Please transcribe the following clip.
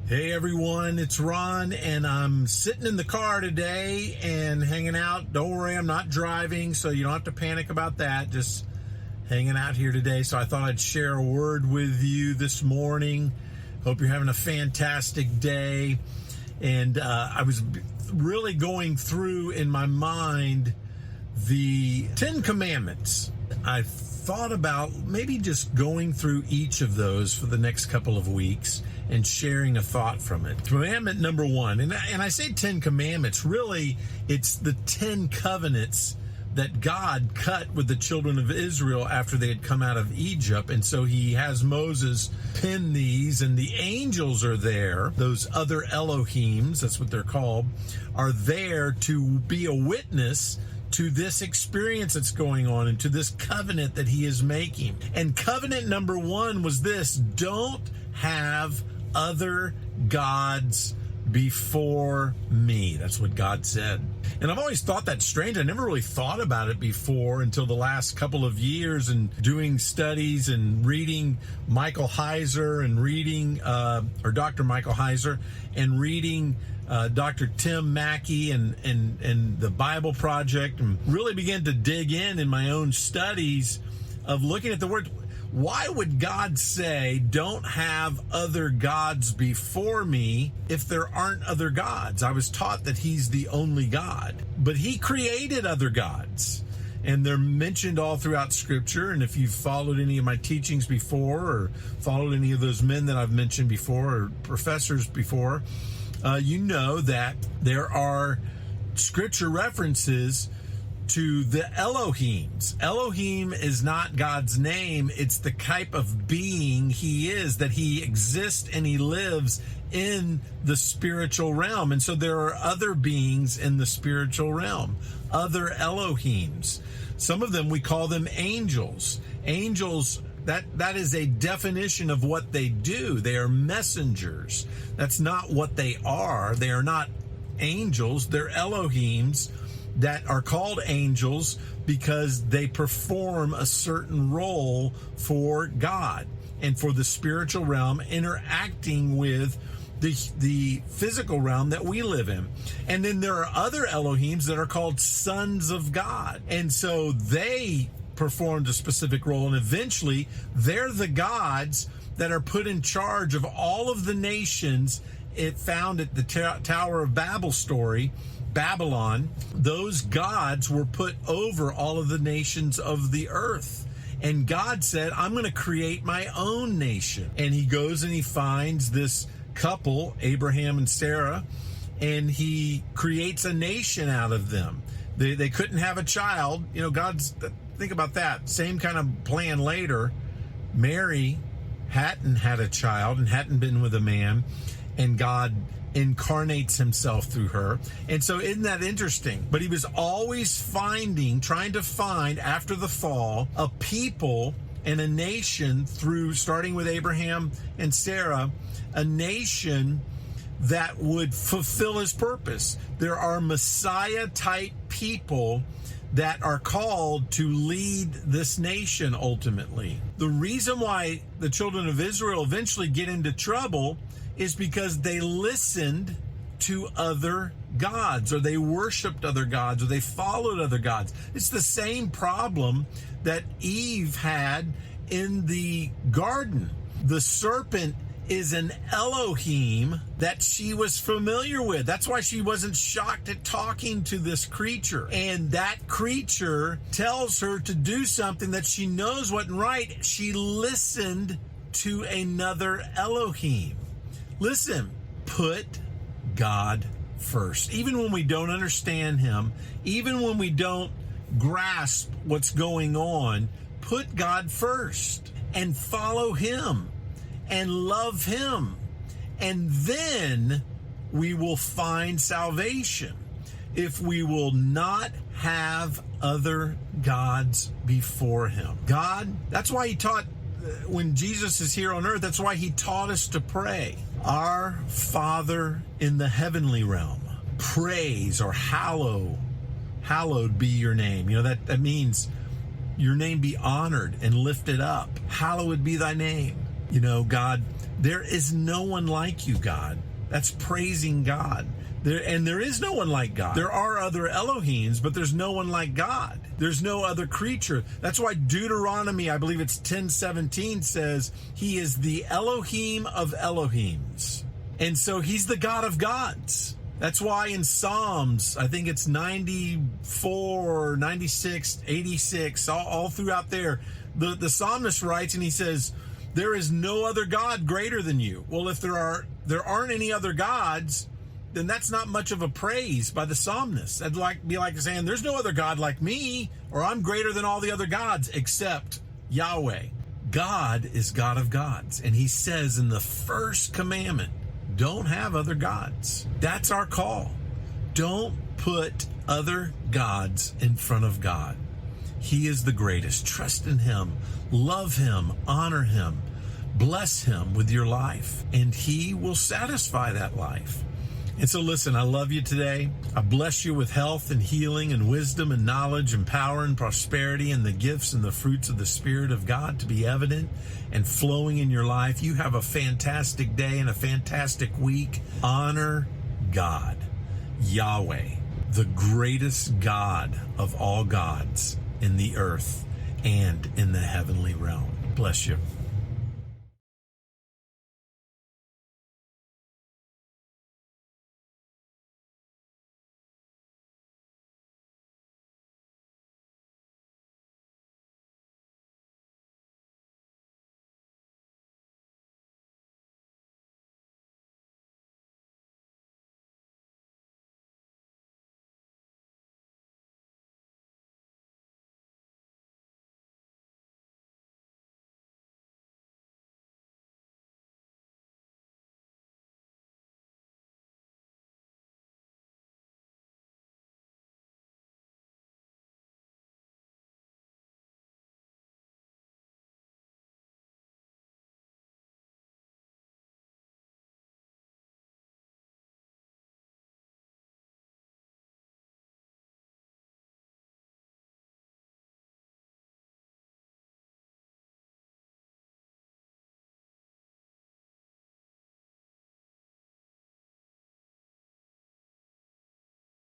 Hey everyone, it's Ron, and I'm sitting in the car today and hanging out. Don't worry, I'm not driving, so you don't have to panic about that. Just hanging out here today. So I thought I'd share a word with you this morning. Hope you're having a fantastic day. And I was really going through in my mind the 10 Commandments. I thought about maybe just going through each of those for the next couple of weeks and sharing a thought from it. Commandment number 1, and I say 10 Commandments, really it's the 10 covenants that God cut with the children of Israel after they had come out of Egypt. And so he has Moses pen these, and the angels are there. Those other Elohims, that's what they're called, are there to be a witness to this experience that's going on and to this covenant that he is making. And covenant number 1 was this: don't have other gods before me. That's what God said. And I've always thought that strange. I never really thought about it before until the last couple of years, and doing studies and reading Michael Heiser and reading, or Dr. Michael Heiser, and reading Dr. Tim Mackey and the Bible Project, and really began to dig in my own studies of looking at the word. Why would God say, don't have other gods before me, if there aren't other gods? I was taught that he's the only God, but he created other gods, and they're mentioned all throughout Scripture. And if you've followed any of my teachings before, or followed any of those men that I've mentioned before, or professors before, you know that there are Scripture references to the Elohims. Elohim is not God's name. It's the type of being he is, that he exists and he lives in the spiritual realm. And so there are other beings in the spiritual realm, other Elohims. Some of them, we call them angels. Angels, that is a definition of what they do. They are messengers. That's not what they are. They are not angels. They're Elohims that are called angels because they perform a certain role for God and for the spiritual realm, interacting with the physical realm that we live in. And then there are other Elohims that are called sons of God. And so they performed a specific role, and eventually they're the gods that are put in charge of all of the nations. It found at the Tower of Babel story, Babylon, those gods were put over all of the nations of the earth. And God said, I'm going to create my own nation. And he goes and he finds this couple, Abraham and Sarah, and he creates a nation out of them. They couldn't have a child. You know, think about that. Same kind of plan later. Mary hadn't had a child and hadn't been with a man, and God incarnates himself through her. And so isn't that interesting? But he was always trying to find, after the fall, a people and a nation, through starting with Abraham and Sarah, a nation that would fulfill his purpose. There are Messiah-type people that are called to lead this nation ultimately. The reason why the children of Israel eventually get into trouble is because they listened to other gods, or they worshiped other gods, or they followed other gods. It's the same problem that Eve had in the garden. The serpent is an Elohim that she was familiar with. That's why she wasn't shocked at talking to this creature. And that creature tells her to do something that she knows wasn't right. She listened to another Elohim. Listen, put God first. Even when we don't understand him, even when we don't grasp what's going on, put God first and follow him and love him. And then we will find salvation if we will not have other gods before him. God, that's why he taught, when Jesus is here on earth, that's why he taught us to pray. Our Father in the heavenly realm, praise, or hallowed be your name. You know, that means your name be honored and lifted up. Hallowed be thy name. You know, God, There is no one like you, God. That's praising God. There is no one like God. There are other Elohims, but there's no one like God. There's no other creature. That's why Deuteronomy, I believe it's 10:17, says he is the Elohim of Elohims. And so he's the God of gods. That's why in Psalms, I think it's 94, 96, 86, all throughout there, the psalmist writes and he says, there is no other God greater than you. Well, if there aren't any other gods, then that's not much of a praise by the psalmist. That'd be like saying, there's no other God like me, or I'm greater than all the other gods except Yahweh. God is God of gods. And he says in the first commandment, don't have other gods. That's our call. Don't put other gods in front of God. He is the greatest. Trust in him. Love him. Honor him. Bless him with your life. And he will satisfy that life. And so listen, I love you today. I bless you with health and healing and wisdom and knowledge and power and prosperity and the gifts and the fruits of the Spirit of God to be evident and flowing in your life. You have a fantastic day and a fantastic week. Honor God, Yahweh, the greatest God of all gods in the earth and in the heavenly realm. Bless you.